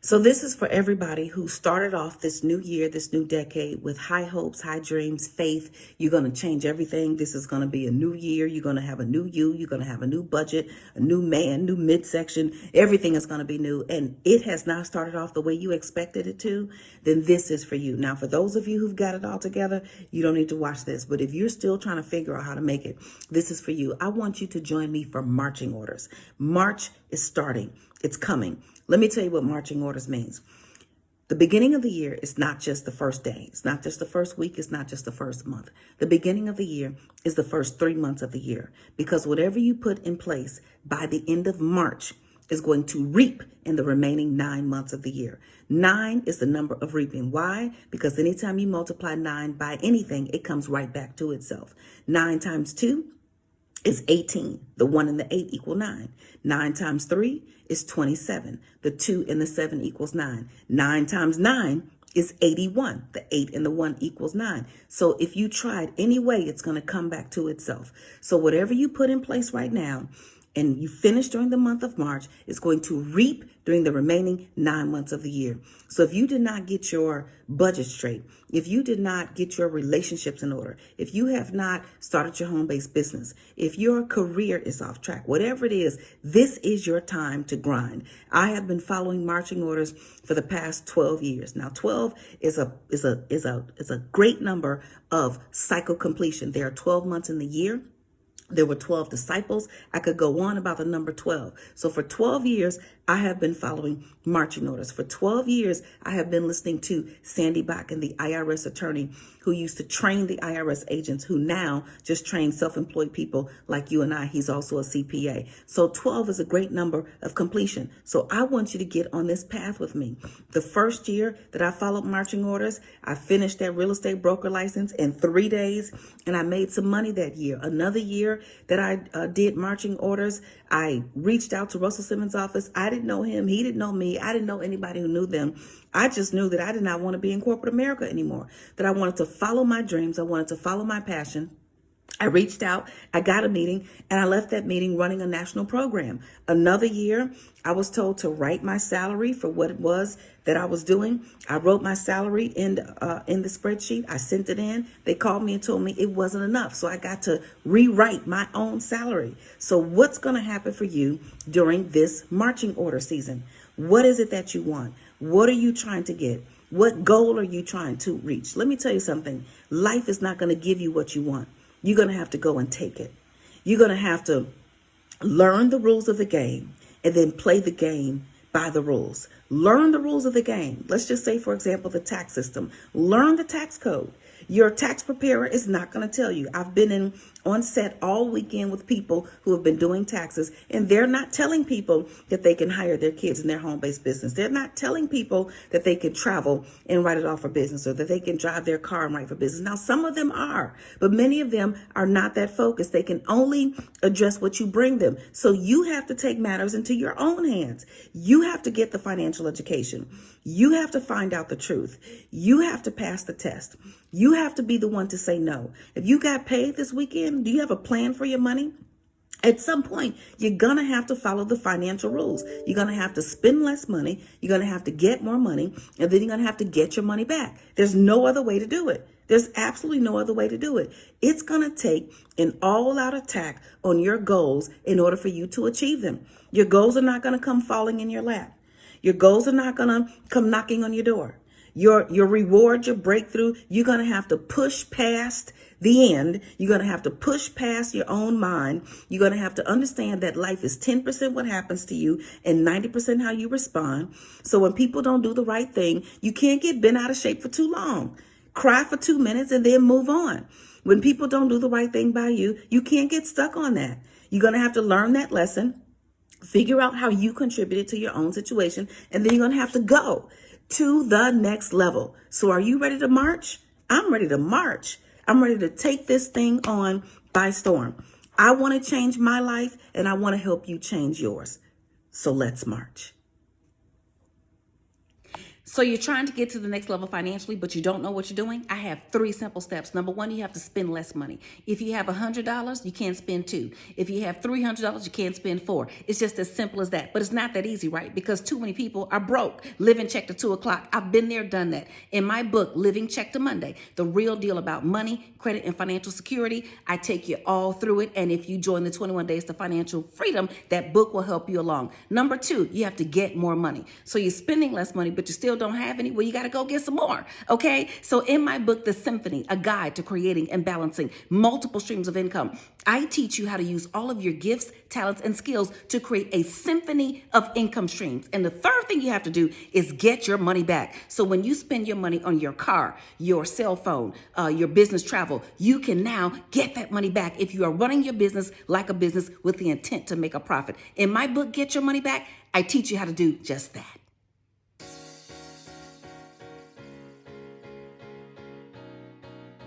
So this is for everybody who started off this new year, this new decade with high hopes, high dreams, faith. You're going to change everything. This is going to be a new year. You're going to have a new you. You're going to have a new budget, a new man, new midsection. Everything is going to be new. And it has not started off the way you expected it to. Then this is for you. Now, for those of you who've got it all together, you don't need to watch this. But if you're still trying to figure out how to make it, this is for you. I want you to join me for marching orders. March is starting. It's coming. Let me tell you what marching orders means. The beginning of the year is not just the first day. It's not just the first week. It's not just the first month. The beginning of the year is the first 3 months of the year, because whatever you put in place by the end of March is going to reap in the remaining 9 months of the year. 9 is the number of reaping. Why? Because anytime you multiply 9 by anything, it comes right back to itself. 9 times 2 is 18. The 1 and the 8 equal 9. 9 times 3 is 27. The 2 and the 7 equals 9. 9 times 9 is 81. The 8 and the 1 equals 9. So if you tried any way, it's going to come back to itself. So whatever you put in place right now and you finish during the month of March, is going to reap during the remaining 9 months of the year. So if you did not get your budget straight, if you did not get your relationships in order, if you have not started your home-based business, if your career is off track, whatever it is, this is your time to grind. I have been following marching orders for the past 12 years. Now, 12 is a great number of cycle completion. There are 12 months in the year. There were 12 disciples. I could go on about the number 12. So for 12 years, I have been following marching orders. For 12 years, I have been listening to Sandy Bakken, the IRS attorney who used to train the IRS agents, who now just train self-employed people like you and I. He's also a CPA. So 12 is a great number of completion. So I want you to get on this path with me. The first year that I followed marching orders, I finished that real estate broker license in 3 days, and I made some money that year. Another year that I did marching orders, I reached out to Russell Simmons' office. I didn't know him. He didn't know me. I didn't know anybody who knew them. I just knew that I did not want to be in corporate America anymore, that I wanted to follow my dreams. I wanted to follow my passion. I reached out, I got a meeting, and I left that meeting running a national program. Another year, I was told to write my salary for what it was that I was doing. I wrote my salary in the spreadsheet. I sent it in. They called me and told me it wasn't enough. So I got to rewrite my own salary. So what's going to happen for you during this marching order season? What is it that you want? What are you trying to get? What goal are you trying to reach? Let me tell you something. Life is not going to give you what you want. You're going to have to go and take it. You're going to have to learn the rules of the game and then play the game by the rules. Learn the rules of the game. Let's just say, for example, the tax system. Learn the tax code. Your tax preparer is not going to tell you. I've been on set all weekend with people who have been doing taxes, and they're not telling people that they can hire their kids in their home-based business. They're not telling people that they can travel and write it off for business, or that they can drive their car and write for business. Now, some of them are, but many of them are not that focused. They can only address what you bring them. So you have to take matters into your own hands. You have to get the financial education. You have to find out the truth. You have to pass the test. You have to be the one to say no. If you got paid this weekend, do you have a plan for your money? At some point, you're going to have to follow the financial rules. You're going to have to spend less money. You're going to have to get more money, and then you're going to have to get your money back. There's no other way to do it. There's absolutely no other way to do it. It's going to take an all-out attack on your goals in order for you to achieve them. Your goals are not going to come falling in your lap. Your goals are not going to come knocking on your door. Your reward, your breakthrough, you're going to have to push past the end. You're going to have to push past your own mind. You're going to have to understand that life is 10% what happens to you and 90% how you respond. So when people don't do the right thing, you can't get bent out of shape for too long. Cry for 2 minutes and then move on. When people don't do the right thing by you, you can't get stuck on that. You're going to have to learn that lesson, figure out how you contributed to your own situation, and then you're going to have to go to the next level. So are you ready to march? I'm ready to march. I'm ready to take this thing on by storm. I want to change my life, and I want to help you change yours. So let's march. So you're trying to get to the next level financially, but you don't know what you're doing? I have 3 simple steps. Number 1, you have to spend less money. If you have $100, you can't spend 2. If you have $300, you can't spend 4. It's just as simple as that. But it's not that easy, right? Because too many people are broke, living check to 2 o'clock. I've been there, done that. In my book, Living Check to Monday, the real deal about money, credit, and financial security, I take you all through it. And if you join the 21 Days to Financial Freedom, that book will help you along. Number 2, you have to get more money. So you're spending less money, but you still don't have any. Well, you got to go get some more. Okay. So in my book, The Symphony, a guide to creating and balancing multiple streams of income, I teach you how to use all of your gifts, talents, and skills to create a symphony of income streams. And the third thing you have to do is get your money back. So when you spend your money on your car, your cell phone, your business travel, you can now get that money back if you are running your business like a business with the intent to make a profit. In my book, Get Your Money Back, I teach you how to do just that.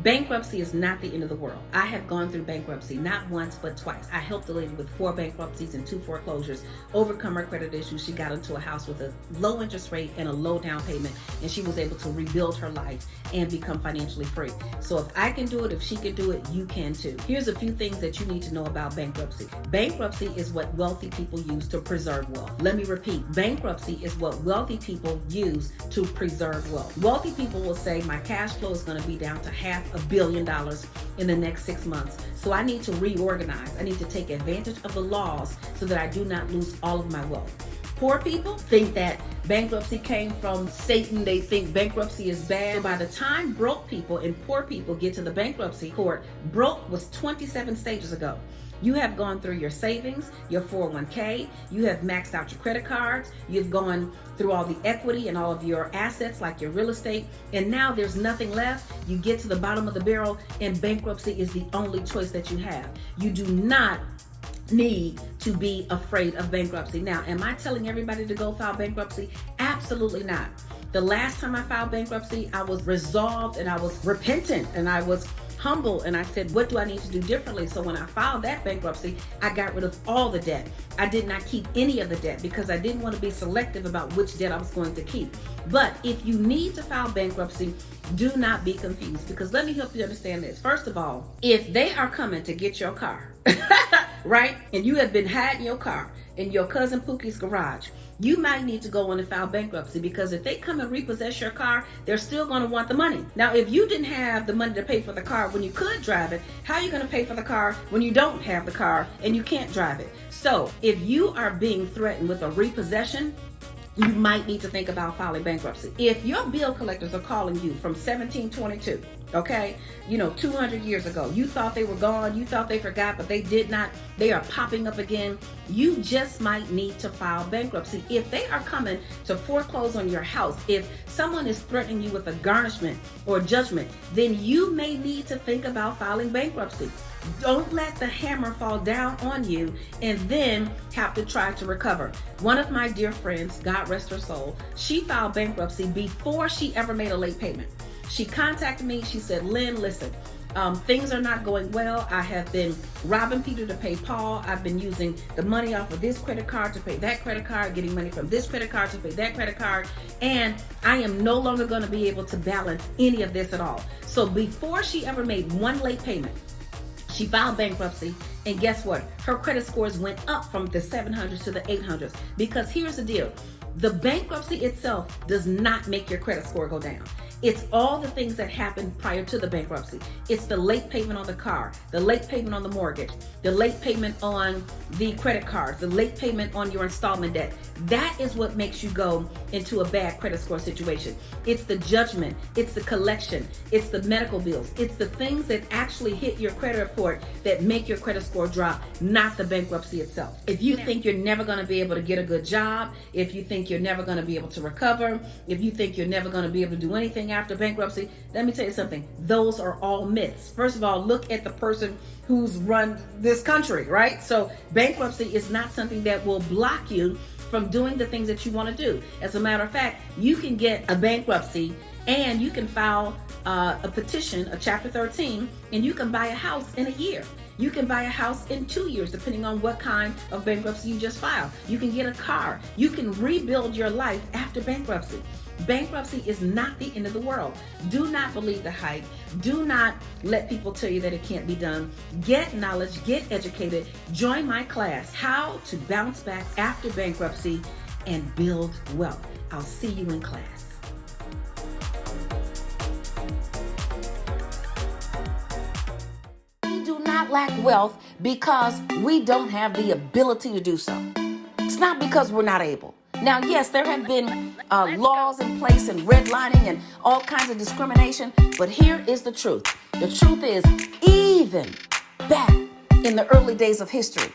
Bankruptcy is not the end of the world. I have gone through bankruptcy not once, but twice. I helped a lady with 4 bankruptcies and 2 foreclosures overcome her credit issues. She got into a house with a low interest rate and a low down payment, and she was able to rebuild her life and become financially free. So if I can do it, if she can do it, you can too. Here's a few things that you need to know about bankruptcy. Bankruptcy is what wealthy people use to preserve wealth. Let me repeat. Bankruptcy is what wealthy people use to preserve wealth. Wealthy people will say, my cash flow is going to be down to $500 million in the next 6 months. So I need to reorganize. I need to take advantage of the laws so that I do not lose all of my wealth. Poor people think that bankruptcy came from Satan. They think bankruptcy is bad. So by the time broke people and poor people get to the bankruptcy court, broke was 27 stages ago. You have gone through your savings, your 401k, you have maxed out your credit cards, you've gone through all the equity and all of your assets like your real estate, and now there's nothing left. You get to the bottom of the barrel and bankruptcy is the only choice that you have. You do not need to be afraid of bankruptcy. Now, am I telling everybody to go file bankruptcy? Absolutely not. The last time I filed bankruptcy, I was resolved and I was repentant and I was humble, and I said, what do I need to do differently? So when I filed that bankruptcy, I got rid of all the debt. I did not keep any of the debt because I didn't want to be selective about which debt I was going to keep. But if you need to file bankruptcy, do not be confused, because let me help you understand this. First of all, if they are coming to get your car, right, and you have been hiding your car in your cousin Pookie's garage, you might need to go on and file bankruptcy, because if they come and repossess your car, they're still going to want the money. Now, if you didn't have the money to pay for the car when you could drive it, how are you going to pay for the car when you don't have the car and you can't drive it? So if you are being threatened with a repossession, you might need to think about filing bankruptcy. If your bill collectors are calling you from 1722, okay, 200 years ago, you thought they were gone, you thought they forgot, but they did not, they are popping up again, you just might need to file bankruptcy. If they are coming to foreclose on your house, if someone is threatening you with a garnishment or judgment, then you may need to think about filing bankruptcy. Don't let the hammer fall down on you and then have to try to recover. One of my dear friends, God rest her soul, she filed bankruptcy before she ever made a late payment. She contacted me. She said, Lynn, listen, things are not going well. I have been robbing Peter to pay Paul. I've been using the money off of this credit card to pay that credit card, getting money from this credit card to pay that credit card, and I am no longer going to be able to balance any of this at all. So before she ever made one late payment, she filed bankruptcy, and guess what? Her credit scores went up from the 700s to the 800s. Because here's the deal. The bankruptcy itself does not make your credit score go down. It's all the things that happened prior to the bankruptcy. It's the late payment on the car, the late payment on the mortgage, the late payment on the credit cards, the late payment on your installment debt. That is what makes you go into a bad credit score situation. It's the judgment, it's the collection, it's the medical bills, it's the things that actually hit your credit report that make your credit score drop, not the bankruptcy itself. If you think you're never going to be able to get a good job, if you think you're never going to be able to recover, if you think you're never going to be able to do anything after bankruptcy, let me tell you something. Those are all myths. First of all, look at the person who's run this country, right? So bankruptcy is not something that will block you from doing the things that you want to do. As a matter of fact, you can get a bankruptcy and you can file a petition, a Chapter 13, and you can buy a house in a year. You can buy a house in 2 years, depending on what kind of bankruptcy you just filed. You can get a car. You can rebuild your life after bankruptcy. Bankruptcy is not the end of the world. Do not believe the hype. Do not let people tell you that it can't be done. Get knowledge, get educated. Join my class, How to Bounce Back After Bankruptcy and Build Wealth. I'll see you in class. We do not lack wealth because we don't have the ability to do so. It's not because we're not able. Now, yes, there have been laws in place and redlining and all kinds of discrimination, but here is the truth. The truth is, even back in the early days of history,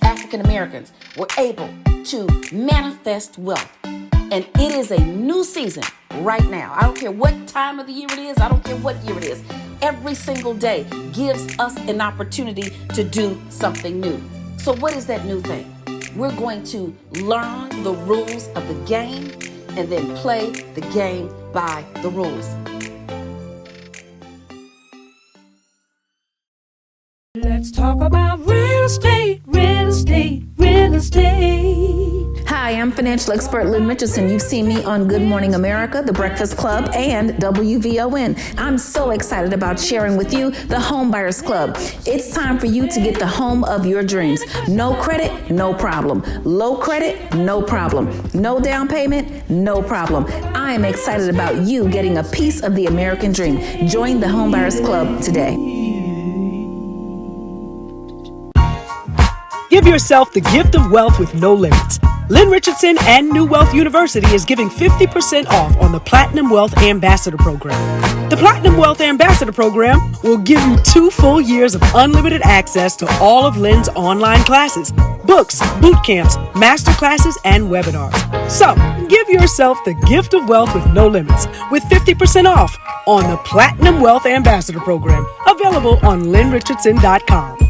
African Americans were able to manifest wealth. And it is a new season right now. I don't care what time of the year it is. I don't care what year it is. Every single day gives us an opportunity to do something new. So what is that new thing? We're going to learn the rules of the game and then play the game by the rules. Let's talk about real estate, real estate, real estate. Hi, I'm financial expert Lynn Richardson. You've seen me on Good Morning America, The Breakfast Club, and WVON. I'm so excited about sharing with you the Home Buyers Club. It's time for you to get the home of your dreams. No credit, no problem. Low credit, no problem. No down payment, no problem. I am excited about you getting a piece of the American dream. Join the Home Buyers Club today. Give yourself the gift of wealth with no limits. Lynn Richardson and New Wealth University is giving 50% off on the Platinum Wealth Ambassador Program. The Platinum Wealth Ambassador Program will give you 2 full years of unlimited access to all of Lynn's online classes, books, boot camps, master classes, and webinars. So, give yourself the gift of wealth with no limits with 50% off on the Platinum Wealth Ambassador Program, available on lynnrichardson.com.